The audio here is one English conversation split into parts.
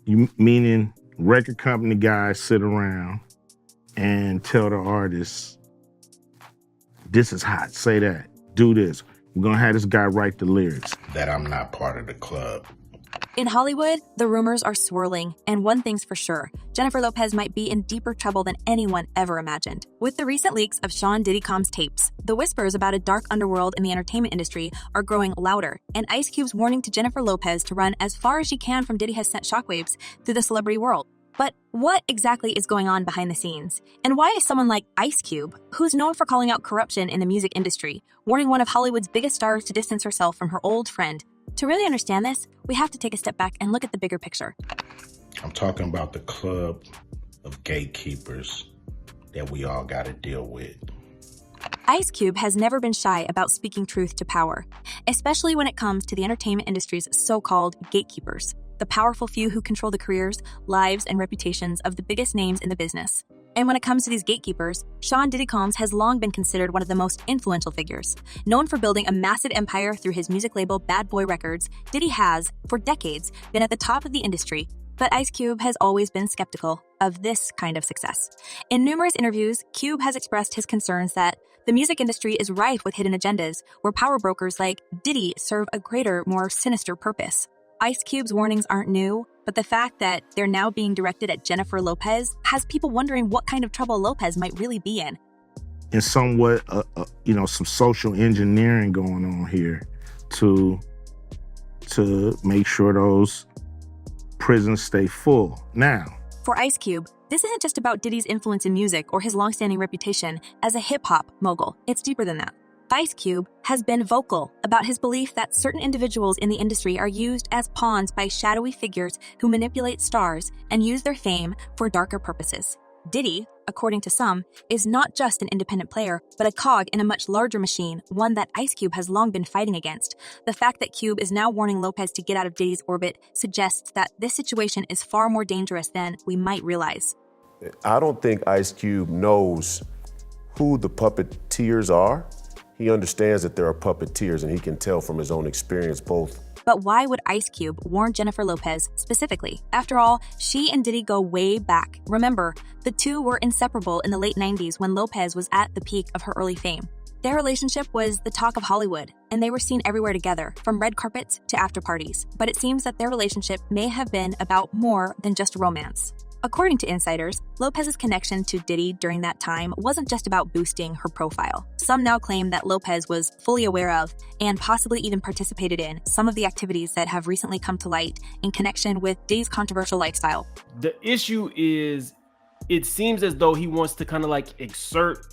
You meaning record company guys sit around and tell the artists, this is hot, say that, do this. We're gonna have this guy write the lyrics. That I'm not part of the club. In Hollywood, the rumors are swirling, and one thing's for sure, Jennifer Lopez might be in deeper trouble than anyone ever imagined. With the recent leaks of Sean Diddy Combs' tapes, the whispers about a dark underworld in the entertainment industry are growing louder, and Ice Cube's warning to Jennifer Lopez to run as far as she can from Diddy has sent shockwaves through the celebrity world. But what exactly is going on behind the scenes? And why is someone like Ice Cube, who's known for calling out corruption in the music industry, warning one of Hollywood's biggest stars to distance herself from her old friend? To really understand this, we have to take a step back and look at the bigger picture. I'm talking about the club of gatekeepers that we all got to deal with. Ice Cube has never been shy about speaking truth to power, especially when it comes to the entertainment industry's so-called gatekeepers, the powerful few who control the careers, lives, and reputations of the biggest names in the business. And when it comes to these gatekeepers, Sean Diddy Combs has long been considered one of the most influential figures. Known for building a massive empire through his music label Bad Boy Records, Diddy has, for decades, been at the top of the industry, but Ice Cube has always been skeptical of this kind of success. In numerous interviews, Cube has expressed his concerns that the music industry is rife with hidden agendas, where power brokers like Diddy serve a greater, more sinister purpose. Ice Cube's warnings aren't new, but the fact that they're now being directed at Jennifer Lopez has people wondering what kind of trouble Lopez might really be in. And somewhat, some social engineering going on here to make sure those prisons stay full. Now, for Ice Cube, this isn't just about Diddy's influence in music or his long-standing reputation as a hip-hop mogul. It's deeper than that. Ice Cube has been vocal about his belief that certain individuals in the industry are used as pawns by shadowy figures who manipulate stars and use their fame for darker purposes. Diddy, according to some, is not just an independent player, but a cog in a much larger machine, one that Ice Cube has long been fighting against. The fact that Cube is now warning Lopez to get out of Diddy's orbit suggests that this situation is far more dangerous than we might realize. I don't think Ice Cube knows who the puppeteers are. He understands that there are puppeteers, and he can tell from his own experience both. But why would Ice Cube warn Jennifer Lopez specifically? After all, she and Diddy go way back. Remember, the two were inseparable in the late 90s when Lopez was at the peak of her early fame. Their relationship was the talk of Hollywood, and they were seen everywhere together, from red carpets to after parties. But it seems that their relationship may have been about more than just romance. According to insiders, Lopez's connection to Diddy during that time wasn't just about boosting her profile. Some now claim that Lopez was fully aware of, and possibly even participated in, some of the activities that have recently come to light in connection with Diddy's controversial lifestyle. The issue is, it seems as though he wants to kind of like exert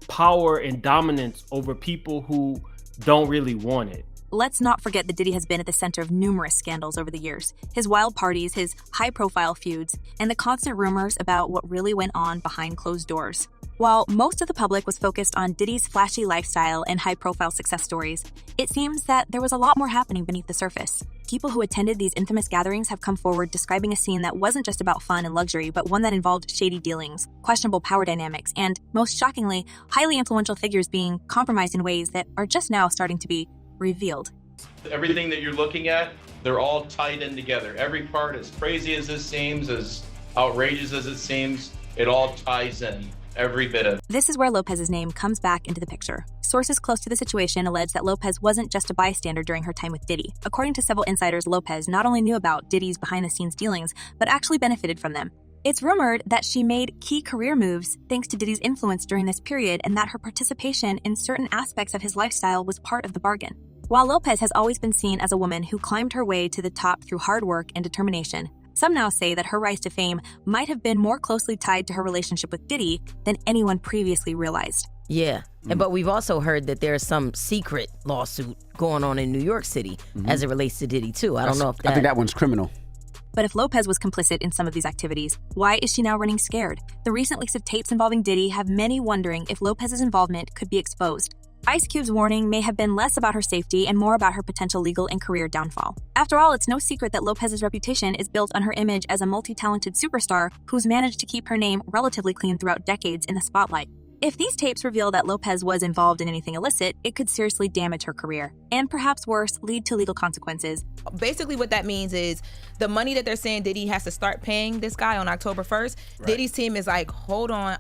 power and dominance over people who don't really want it. Let's not forget that Diddy has been at the center of numerous scandals over the years. His wild parties, his high-profile feuds, and the constant rumors about what really went on behind closed doors. While most of the public was focused on Diddy's flashy lifestyle and high-profile success stories, it seems that there was a lot more happening beneath the surface. People who attended these infamous gatherings have come forward describing a scene that wasn't just about fun and luxury, but one that involved shady dealings, questionable power dynamics, and, most shockingly, highly influential figures being compromised in ways that are just now starting to be revealed. Everything that you're looking at, they're all tied in together. Every part, as crazy as this seems, as outrageous as it seems, it all ties in. Every bit of it. This is where Lopez's name comes back into the picture. Sources close to the situation allege that Lopez wasn't just a bystander during her time with Diddy. According to several insiders, Lopez not only knew about Diddy's behind-the-scenes dealings, but actually benefited from them. It's rumored that she made key career moves thanks to Diddy's influence during this period, and that her participation in certain aspects of his lifestyle was part of the bargain. While Lopez has always been seen as a woman who climbed her way to the top through hard work and determination, some now say that her rise to fame might have been more closely tied to her relationship with Diddy than anyone previously realized. Yeah, but we've also heard that there's some secret lawsuit going on in New York City as it relates to Diddy too. I think that one's criminal. But if Lopez was complicit in some of these activities, why is she now running scared? The recent leaks of tapes involving Diddy have many wondering if Lopez's involvement could be exposed. Ice Cube's warning may have been less about her safety and more about her potential legal and career downfall. After all, it's no secret that Lopez's reputation is built on her image as a multi-talented superstar who's managed to keep her name relatively clean throughout decades in the spotlight. If these tapes reveal that Lopez was involved in anything illicit, it could seriously damage her career, and perhaps worse, lead to legal consequences. Basically what that means is the money that they're saying Diddy has to start paying this guy on October 1st, right. Diddy's team is like, hold on,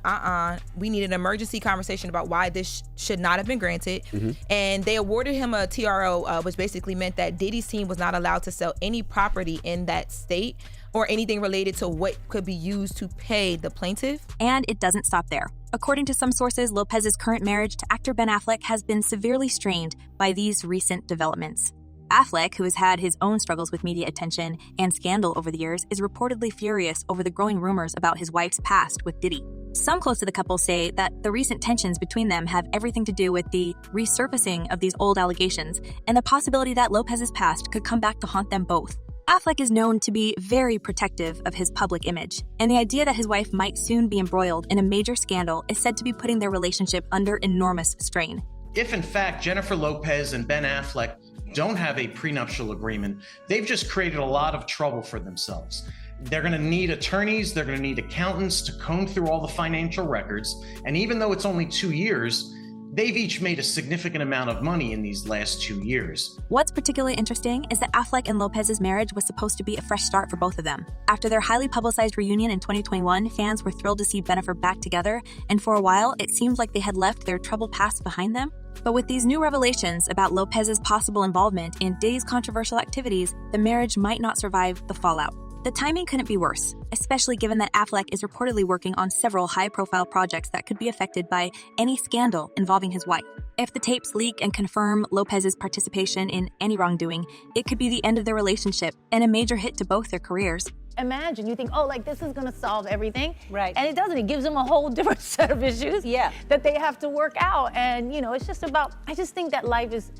we need an emergency conversation about why this should not have been granted. And they awarded him a TRO, which basically meant that Diddy's team was not allowed to sell any property in that state or anything related to what could be used to pay the plaintiff. And it doesn't stop there. According to some sources, Lopez's current marriage to actor Ben Affleck has been severely strained by these recent developments. Affleck, who has had his own struggles with media attention and scandal over the years, is reportedly furious over the growing rumors about his wife's past with Diddy. Some close to the couple say that the recent tensions between them have everything to do with the resurfacing of these old allegations and the possibility that Lopez's past could come back to haunt them both. Affleck is known to be very protective of his public image, and the idea that his wife might soon be embroiled in a major scandal is said to be putting their relationship under enormous strain. If in fact Jennifer Lopez and Ben Affleck don't have a prenuptial agreement, they've just created a lot of trouble for themselves. They're going to need attorneys, they're going to need accountants to comb through all the financial records, and even though it's only 2 years, they've each made a significant amount of money in these last 2 years. What's particularly interesting is that Affleck and Lopez's marriage was supposed to be a fresh start for both of them. After their highly publicized reunion in 2021, fans were thrilled to see Jennifer back together, and for a while, it seemed like they had left their troubled past behind them. But with these new revelations about Lopez's possible involvement in Diddy's controversial activities, the marriage might not survive the fallout. The timing couldn't be worse, especially given that Affleck is reportedly working on several high-profile projects that could be affected by any scandal involving his wife. If the tapes leak and confirm Lopez's participation in any wrongdoing, it could be the end of their relationship and a major hit to both their careers. Imagine, you think, oh, like this is gonna solve everything. Right. And it doesn't. It gives them a whole different set of issues that they have to work out. And, it's just about, I just think that life is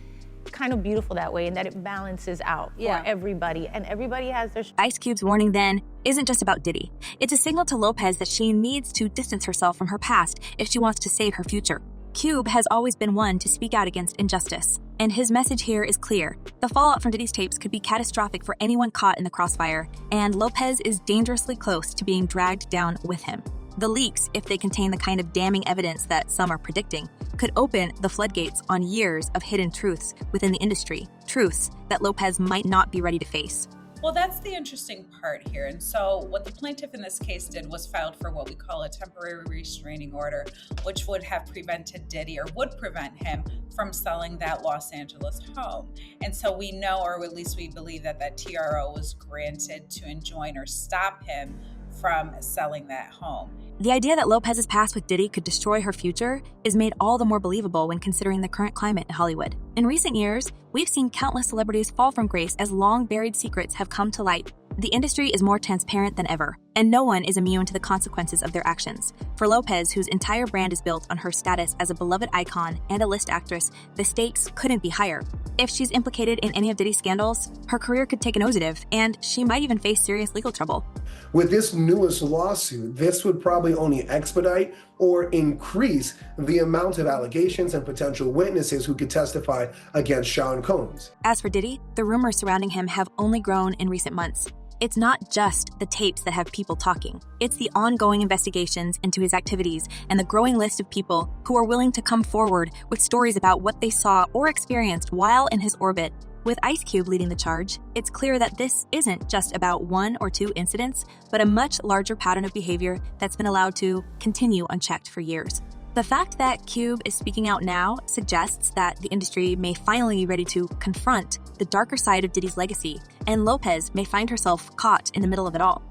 kind of beautiful that way and that it balances out for everybody. And everybody has their... Ice Cube's warning then isn't just about Diddy. It's a signal to Lopez that she needs to distance herself from her past if she wants to save her future. Cube has always been one to speak out against injustice, and his message here is clear. The fallout from Diddy's tapes could be catastrophic for anyone caught in the crossfire, and Lopez is dangerously close to being dragged down with him. The leaks, if they contain the kind of damning evidence that some are predicting, could open the floodgates on years of hidden truths within the industry, truths that Lopez might not be ready to face. Well, that's the interesting part here. And so what the plaintiff in this case did was filed for what we call a temporary restraining order, which would have prevented Diddy, or would prevent him from selling that Los Angeles home. And so we know, or at least we believe, that that TRO was granted to enjoin or stop him from selling that home. The idea that Lopez's past with Diddy could destroy her future is made all the more believable when considering the current climate in Hollywood. In recent years, we've seen countless celebrities fall from grace as long-buried secrets have come to light. The industry is more transparent than ever, and no one is immune to the consequences of their actions. For Lopez, whose entire brand is built on her status as a beloved icon and a list actress, the stakes couldn't be higher. If she's implicated in any of Diddy's scandals, her career could take a nosedive, and she might even face serious legal trouble. With this newest lawsuit, this would probably only expedite or increase the amount of allegations and potential witnesses who could testify against Sean Combs. As for Diddy, the rumors surrounding him have only grown in recent months. It's not just the tapes that have people talking. It's the ongoing investigations into his activities and the growing list of people who are willing to come forward with stories about what they saw or experienced while in his orbit. With Ice Cube leading the charge, it's clear that this isn't just about one or two incidents, but a much larger pattern of behavior that's been allowed to continue unchecked for years. The fact that Cube is speaking out now suggests that the industry may finally be ready to confront the darker side of Diddy's legacy, and Lopez may find herself caught in the middle of it all.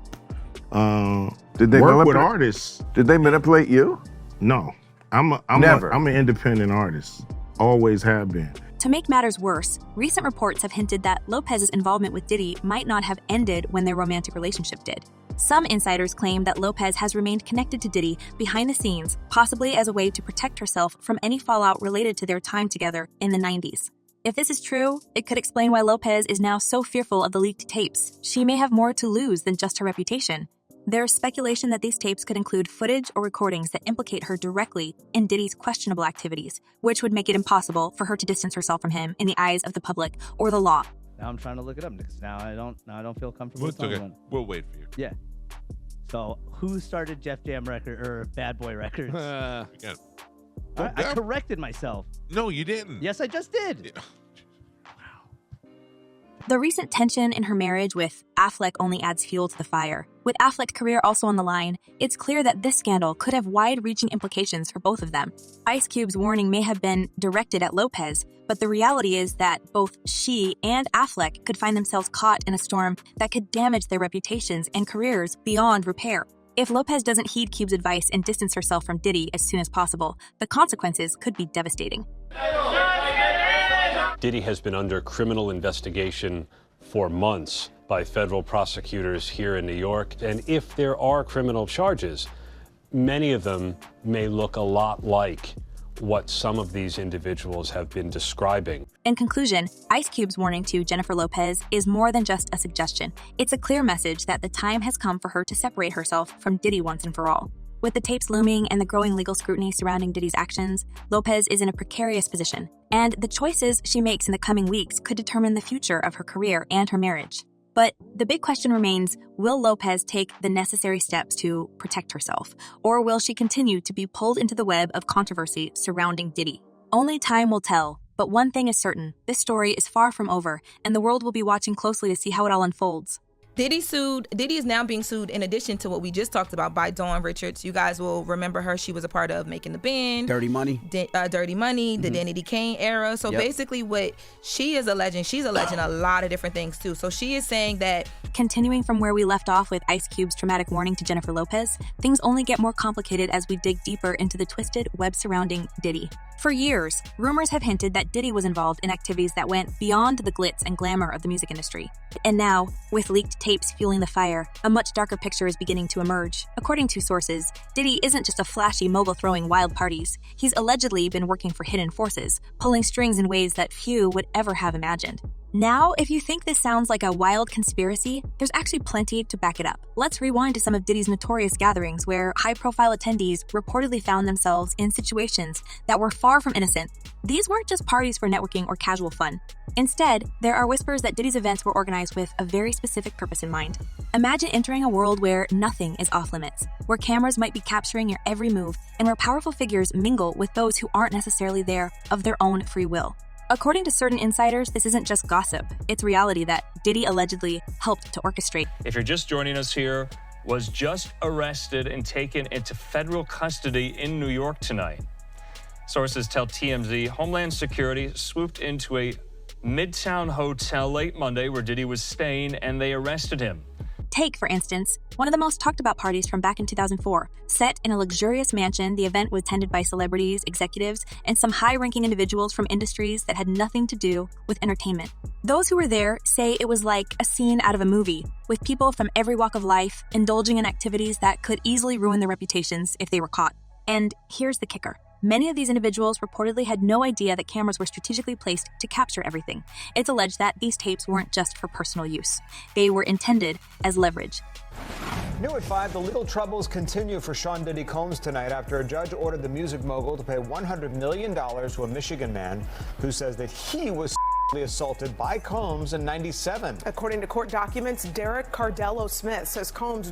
Did they work with artists? Did they manipulate you? No, I'm an independent artist. Always have been. To make matters worse, recent reports have hinted that Lopez's involvement with Diddy might not have ended when their romantic relationship did. Some insiders claim that Lopez has remained connected to Diddy behind the scenes, possibly as a way to protect herself from any fallout related to their time together in the 90s. If this is true, it could explain why Lopez is now so fearful of the leaked tapes. She may have more to lose than just her reputation. There's speculation that these tapes could include footage or recordings that implicate her directly in Diddy's questionable activities, which would make it impossible for her to distance herself from him in the eyes of the public or the law. Now I'm trying to look it up because now I don't feel comfortable with okay. We'll wait for you. Yeah. So who started Jeff Jam Record or Bad Boy Records? We got I corrected myself. No, you didn't. Yes, I just did. The recent tension in her marriage with Affleck only adds fuel to the fire. With Affleck's career also on the line, it's clear that this scandal could have wide-reaching implications for both of them. Ice Cube's warning may have been directed at Lopez, but the reality is that both she and Affleck could find themselves caught in a storm that could damage their reputations and careers beyond repair. If Lopez doesn't heed Cube's advice and distance herself from Diddy as soon as possible, the consequences could be devastating. Diddy has been under criminal investigation for months by federal prosecutors here in New York. And if there are criminal charges, many of them may look a lot like what some of these individuals have been describing. In conclusion, Ice Cube's warning to Jennifer Lopez is more than just a suggestion. It's a clear message that the time has come for her to separate herself from Diddy once and for all. With the tapes looming and the growing legal scrutiny surrounding Diddy's actions, Lopez is in a precarious position, and the choices she makes in the coming weeks could determine the future of her career and her marriage. But the big question remains, will Lopez take the necessary steps to protect herself, or will she continue to be pulled into the web of controversy surrounding Diddy? Only time will tell, but one thing is certain, this story is far from over, and the world will be watching closely to see how it all unfolds. Diddy is now being sued in addition to what we just talked about by Dawn Richards. You guys will remember her. She was a part of Making the Band. Dirty Money. Dirty Money, the Danny Kane era. So basically what she is alleging, she's alleging a lot of different things too. So she is saying that... Continuing from where we left off with Ice Cube's traumatic warning to Jennifer Lopez, things only get more complicated as we dig deeper into the twisted web surrounding Diddy. For years, rumors have hinted that Diddy was involved in activities that went beyond the glitz and glamour of the music industry. And now, with leaked tapes fueling the fire, a much darker picture is beginning to emerge. According to sources, Diddy isn't just a flashy mogul throwing wild parties. He's allegedly been working for hidden forces, pulling strings in ways that few would ever have imagined. Now, if you think this sounds like a wild conspiracy, there's actually plenty to back it up. Let's rewind to some of Diddy's notorious gatherings where high-profile attendees reportedly found themselves in situations that were far from innocent. These weren't just parties for networking or casual fun. Instead, there are whispers that Diddy's events were organized with a very specific purpose in mind. Imagine entering a world where nothing is off-limits, where cameras might be capturing your every move, and where powerful figures mingle with those who aren't necessarily there of their own free will. According to certain insiders, this isn't just gossip. It's reality that Diddy allegedly helped to orchestrate. If you're just joining us here, was just arrested and taken into federal custody in New York tonight. Sources tell TMZ Homeland Security swooped into a Midtown hotel late Monday where Diddy was staying, and they arrested him. Take, for instance, one of the most talked about parties from back in 2004. Set in a luxurious mansion, the event was attended by celebrities, executives, and some high-ranking individuals from industries that had nothing to do with entertainment. Those who were there say it was like a scene out of a movie, with people from every walk of life indulging in activities that could easily ruin their reputations if they were caught. And here's the kicker. Many of these individuals reportedly had no idea that cameras were strategically placed to capture everything. It's alleged that these tapes weren't just for personal use. They were intended as leverage. New at 5, the legal troubles continue for Sean Diddy Combs tonight after a judge ordered the music mogul to pay $100 million to a Michigan man who says that he was assaulted by Combs in '97. According to court documents, Derek Cardello Smith says Combs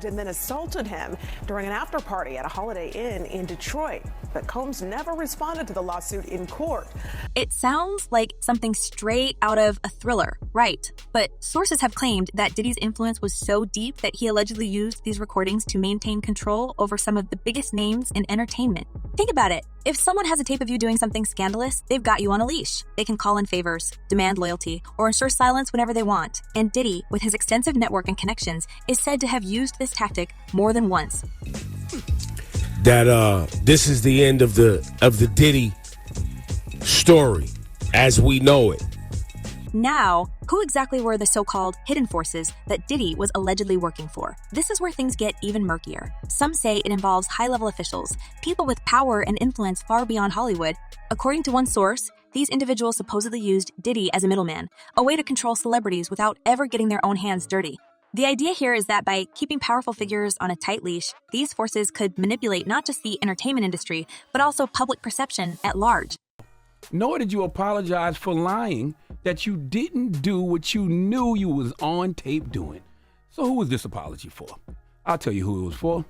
and then assaulted him during an after party at a Holiday Inn in Detroit. But Combs never responded to the lawsuit in court. It sounds like something straight out of a thriller, right? But sources have claimed that Diddy's influence was so deep that he allegedly used these recordings to maintain control over some of the biggest names in entertainment. Think about it. If someone has a tape of you doing something scandalous, they've got you on a leash. They can call in favors, demand loyalty, or ensure silence whenever they want. And Diddy, with his extensive network and connections, is said to have used this tactic more than once. That this is the end of the Diddy story as we know it. Now, who exactly were the so-called hidden forces that Diddy was allegedly working for? This is where things get even murkier. Some say it involves high-level officials, people with power and influence far beyond Hollywood. According to one source, these individuals supposedly used Diddy as a middleman, a way to control celebrities without ever getting their own hands dirty. The idea here is that by keeping powerful figures on a tight leash, these forces could manipulate not just the entertainment industry, but also public perception at large. Nor did you apologize for lying that you didn't do what you knew you was on tape doing. So who was this apology for? I'll tell you who it was for.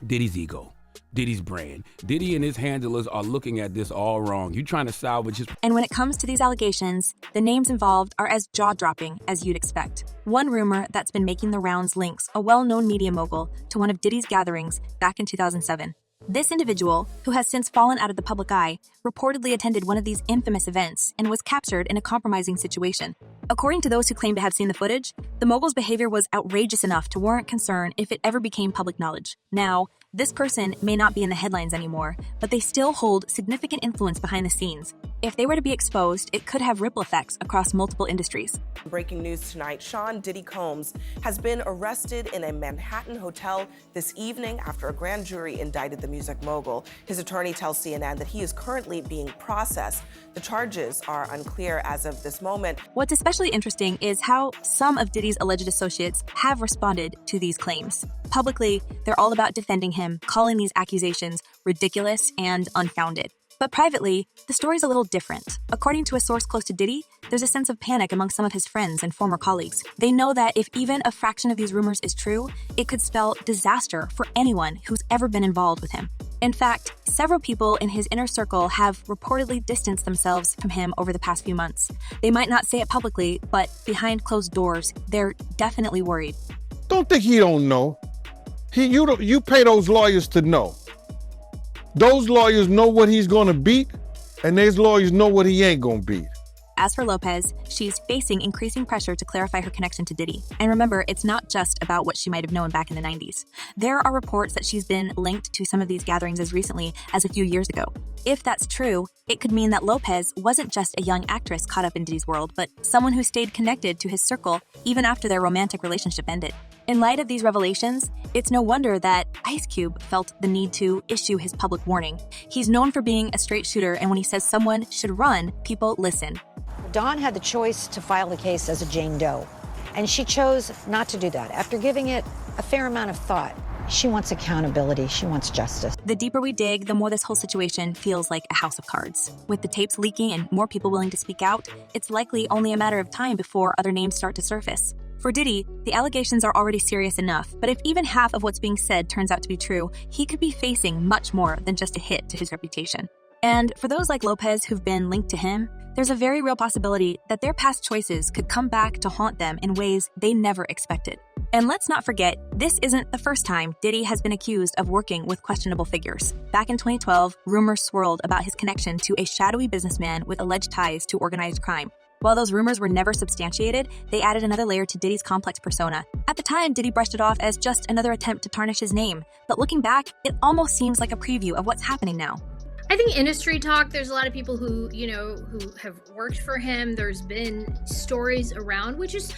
Diddy's ego. Diddy's brand. Diddy and his handlers are looking at this all wrong. You trying to salvage his... And when it comes to these allegations, the names involved are as jaw-dropping as you'd expect. One rumor that's been making the rounds links a well-known media mogul to one of Diddy's gatherings back in 2007. This individual, who has since fallen out of the public eye, reportedly attended one of these infamous events and was captured in a compromising situation. According to those who claim to have seen the footage, the mogul's behavior was outrageous enough to warrant concern if it ever became public knowledge. Now, this person may not be in the headlines anymore, but they still hold significant influence behind the scenes. If they were to be exposed, it could have ripple effects across multiple industries. Breaking news tonight, Sean Diddy Combs has been arrested in a Manhattan hotel this evening after a grand jury indicted the music mogul. His attorney tells CNN that he is currently being processed. The charges are unclear as of this moment. What's especially interesting is how some of Diddy's alleged associates have responded to these claims. Publicly, they're all about defending him, calling these accusations ridiculous and unfounded. But privately, the story's a little different. According to a source close to Diddy, there's a sense of panic among some of his friends and former colleagues. They know that if even a fraction of these rumors is true, it could spell disaster for anyone who's ever been involved with him. In fact, several people in his inner circle have reportedly distanced themselves from him over the past few months. They might not say it publicly, but behind closed doors, they're definitely worried. Don't think he don't know. You pay those lawyers to know. Those lawyers know what he's gonna beat, and those lawyers know what he ain't gonna beat. As for Lopez, she's facing increasing pressure to clarify her connection to Diddy. And remember, it's not just about what she might have known back in the 90s. There are reports that she's been linked to some of these gatherings as recently as a few years ago. If that's true, it could mean that Lopez wasn't just a young actress caught up in Diddy's world, but someone who stayed connected to his circle even after their romantic relationship ended. In light of these revelations, it's no wonder that Ice Cube felt the need to issue his public warning. He's known for being a straight shooter, and when he says someone should run, people listen. Dawn had the choice to file the case as a Jane Doe, and she chose not to do that. After giving it a fair amount of thought, she wants accountability, she wants justice. The deeper we dig, the more this whole situation feels like a house of cards. With the tapes leaking and more people willing to speak out, it's likely only a matter of time before other names start to surface. For Diddy, the allegations are already serious enough, but if even half of what's being said turns out to be true, he could be facing much more than just a hit to his reputation. And for those like Lopez who've been linked to him, there's a very real possibility that their past choices could come back to haunt them in ways they never expected. And let's not forget, this isn't the first time Diddy has been accused of working with questionable figures. Back in 2012, rumors swirled about his connection to a shadowy businessman with alleged ties to organized crime. While those rumors were never substantiated, they added another layer to Diddy's complex persona. At the time, Diddy brushed it off as just another attempt to tarnish his name. But looking back, it almost seems like a preview of what's happening now. I think industry talk, there's a lot of people who have worked for him. There's been stories around, which is,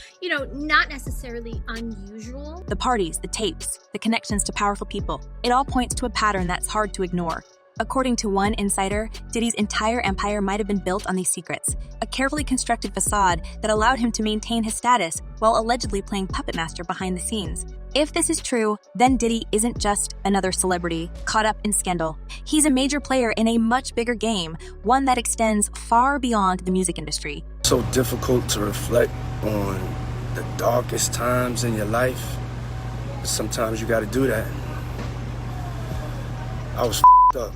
not necessarily unusual. The parties, the tapes, the connections to powerful people, it all points to a pattern that's hard to ignore. According to one insider, Diddy's entire empire might have been built on these secrets, a carefully constructed facade that allowed him to maintain his status while allegedly playing puppet master behind the scenes. If this is true, then Diddy isn't just another celebrity caught up in scandal. He's a major player in a much bigger game, one that extends far beyond the music industry. So difficult to reflect on the darkest times in your life. Sometimes you gotta do that. I was up.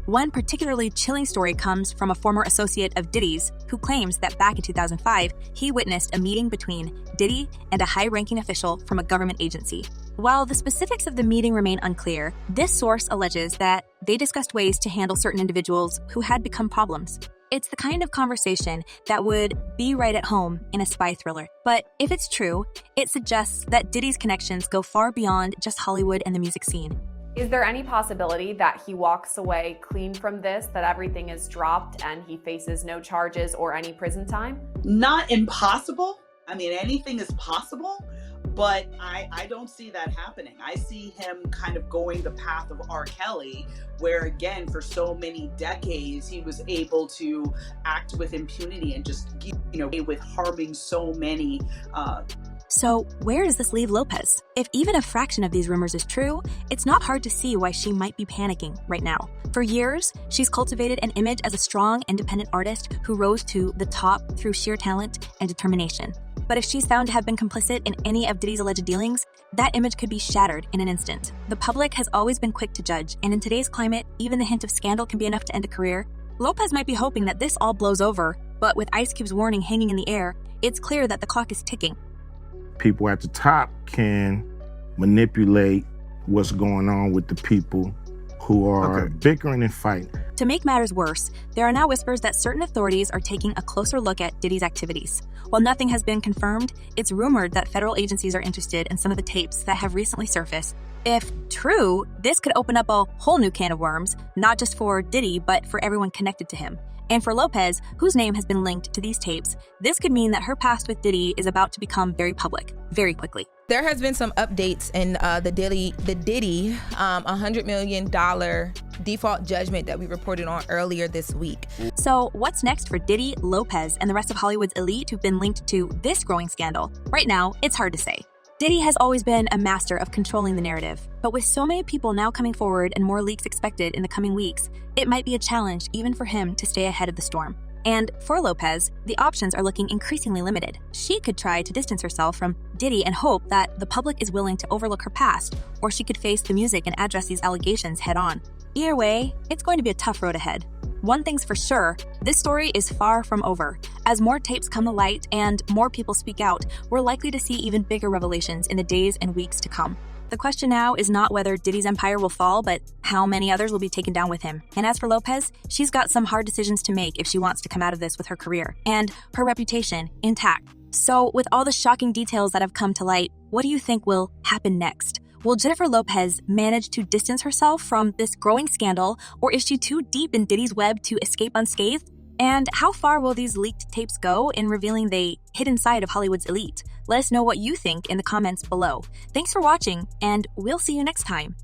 One particularly chilling story comes from a former associate of Diddy's who claims that back in 2005, he witnessed a meeting between Diddy and a high-ranking official from a government agency. While the specifics of the meeting remain unclear, this source alleges that they discussed ways to handle certain individuals who had become problems. It's the kind of conversation that would be right at home in a spy thriller. But if it's true, it suggests that Diddy's connections go far beyond just Hollywood and the music scene. Is there any possibility that he walks away clean from this, that everything is dropped and he faces no charges or any prison time? Not impossible. I mean, anything is possible, but I don't see that happening. I see him kind of going the path of R. Kelly, where again, for so many decades, he was able to act with impunity and just, with harming so many. So where does this leave Lopez? If even a fraction of these rumors is true, it's not hard to see why she might be panicking right now. For years, she's cultivated an image as a strong, independent artist who rose to the top through sheer talent and determination. But if she's found to have been complicit in any of Diddy's alleged dealings, that image could be shattered in an instant. The public has always been quick to judge, and in today's climate, even the hint of scandal can be enough to end a career. Lopez might be hoping that this all blows over, but with Ice Cube's warning hanging in the air, it's clear that the clock is ticking. People at the top can manipulate what's going on with the people who are bickering and fighting. To make matters worse, there are now whispers that certain authorities are taking a closer look at Diddy's activities. While nothing has been confirmed, it's rumored that federal agencies are interested in some of the tapes that have recently surfaced. If true, this could open up a whole new can of worms, not just for Diddy, but for everyone connected to him. And for Lopez, whose name has been linked to these tapes, this could mean that her past with Diddy is about to become very public, very quickly. There has been some updates in the Diddy $100 million default judgment that we reported on earlier this week. So what's next for Diddy, Lopez, and the rest of Hollywood's elite who've been linked to this growing scandal? Right now, it's hard to say. Diddy has always been a master of controlling the narrative, but with so many people now coming forward and more leaks expected in the coming weeks, it might be a challenge even for him to stay ahead of the storm. And for Lopez, the options are looking increasingly limited. She could try to distance herself from Diddy and hope that the public is willing to overlook her past, or she could face the music and address these allegations head on. Either way, it's going to be a tough road ahead. One thing's for sure, this story is far from over. As more tapes come to light and more people speak out, we're likely to see even bigger revelations in the days and weeks to come. The question now is not whether Diddy's empire will fall, but how many others will be taken down with him. And as for Lopez, she's got some hard decisions to make if she wants to come out of this with her career and her reputation intact. So with all the shocking details that have come to light, what do you think will happen next? Will Jennifer Lopez manage to distance herself from this growing scandal, or is she too deep in Diddy's web to escape unscathed? And how far will these leaked tapes go in revealing the hidden side of Hollywood's elite? Let us know what you think in the comments below. Thanks for watching, and we'll see you next time.